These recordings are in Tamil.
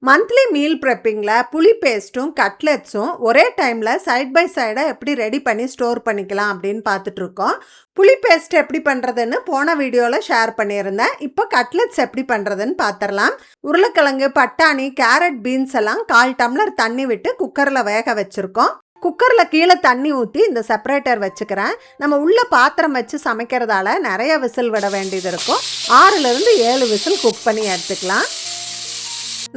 மந்த்லி மீல் ப்ரெப்பிங்கில் புளி பேஸ்ட்டும் கட்லெட்ஸும் ஒரே டைமில் சைட் பை சைடாக எப்படி ரெடி பண்ணி ஸ்டோர் பண்ணிக்கலாம் அப்படின்னு பார்த்துட்ருக்கோம். புளி பேஸ்ட் எப்படி பண்ணுறதுன்னு போன வீடியோவில் ஷேர் பண்ணியிருந்தேன். இப்போ கட்லெட்ஸ் எப்படி பண்ணுறதுன்னு பார்த்துடலாம். உருளைக்கிழங்கு, பட்டாணி, கேரட், பீன்ஸ் எல்லாம் 1/4 டம்ளர் தண்ணி விட்டு குக்கரில் வேக வச்சுருக்கோம். குக்கரில் கீழே தண்ணி ஊற்றி இந்த செப்பரேட்டர் வச்சுக்கிறேன். நம்ம உள்ள பாத்திரம் வச்சு சமைக்கிறதால நிறைய விசில் விட வேண்டியது இருக்கும். 6லேருந்து 7 விசில் குக் பண்ணி எடுத்துக்கலாம்.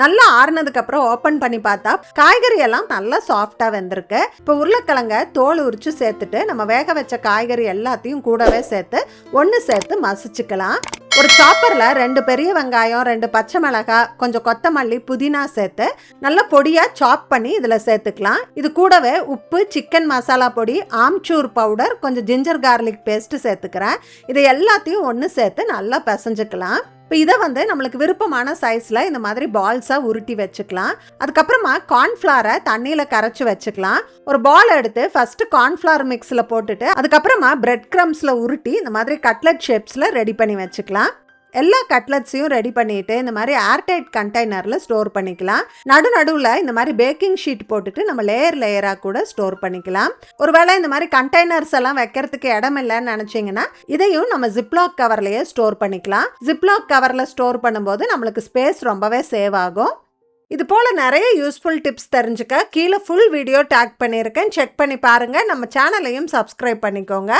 நல்லா ஆறுனதுக்கப்புறம் ஓப்பன் பண்ணி பார்த்தா காய்கறி எல்லாம் நல்லா சாஃப்டாக வெந்திருக்கு. இப்போ உருளைக்கிழங்க தோல் உரிச்சு சேர்த்துட்டு நம்ம வேக வச்ச காய்கறி எல்லாத்தையும் கூடவே சேர்த்து ஒன்று சேர்த்து மசிச்சுக்கலாம். ஒரு சாப்பரில் 2 பெரிய வெங்காயம், 2 பச்சை மிளகாய், கொஞ்சம் கொத்தமல்லி, புதினா சேர்த்து நல்லா பொடியாக சாப் பண்ணி இதில் சேர்த்துக்கலாம். இது கூடவே உப்பு, சிக்கன் மசாலா பொடி, ஆம்ச்சூர் பவுடர், கொஞ்சம் ஜிஞ்சர் கார்லிக் பேஸ்ட்டு சேர்த்துக்கிறேன். இது எல்லாத்தையும் ஒன்று சேர்த்து நல்லா பிசைஞ்சுக்கலாம். இப்போ இதை நம்மளுக்கு விருப்பமான சைஸில் இந்த மாதிரி பால்ஸாக உருட்டி வச்சுக்கலாம். அதுக்கப்புறமா கார்ன்ஃப்ளவரை தண்ணியில் கரைச்சி வச்சுக்கலாம். ஒரு பால் எடுத்து ஃபஸ்ட்டு கார்ன்ஃப்ளவர் மிக்ஸில் போட்டுட்டு அதுக்கப்புறமா பிரெட் க்ரம்ஸில் உருட்டி இந்த மாதிரி கட்லெட் ஷேப்ஸில் ரெடி பண்ணி வச்சுக்கலாம். எல்லா கட்லெட்ஸையும் ரெடி பண்ணிவிட்டு இந்த மாதிரி ஏர்டைட் கண்டெய்னரில் ஸ்டோர் பண்ணிக்கலாம். நடுவில் இந்த மாதிரி பேக்கிங் ஷீட் போட்டுட்டு நம்ம லேயராக கூட ஸ்டோர் பண்ணிக்கலாம். ஒருவேளை இந்த மாதிரி கண்டெய்னர்ஸ் எல்லாம் வைக்கிறதுக்கு இடம் இல்லைன்னு நினச்சிங்கன்னா இதையும் நம்ம ஜிப்லாக் கவர்லேயே ஸ்டோர் பண்ணிக்கலாம். ஜிப்லாக் கவரில் ஸ்டோர் பண்ணும்போது நம்மளுக்கு ஸ்பேஸ் ரொம்பவே சேவ் ஆகும். இது போல் நிறைய யூஸ்ஃபுல் டிப்ஸ் தெரிஞ்சுக்க கீழே ஃபுல் வீடியோ டேக் பண்ணியிருக்கேன். செக் பண்ணி பாருங்கள். நம்ம சேனலையும் சப்ஸ்கிரைப் பண்ணிக்கோங்க.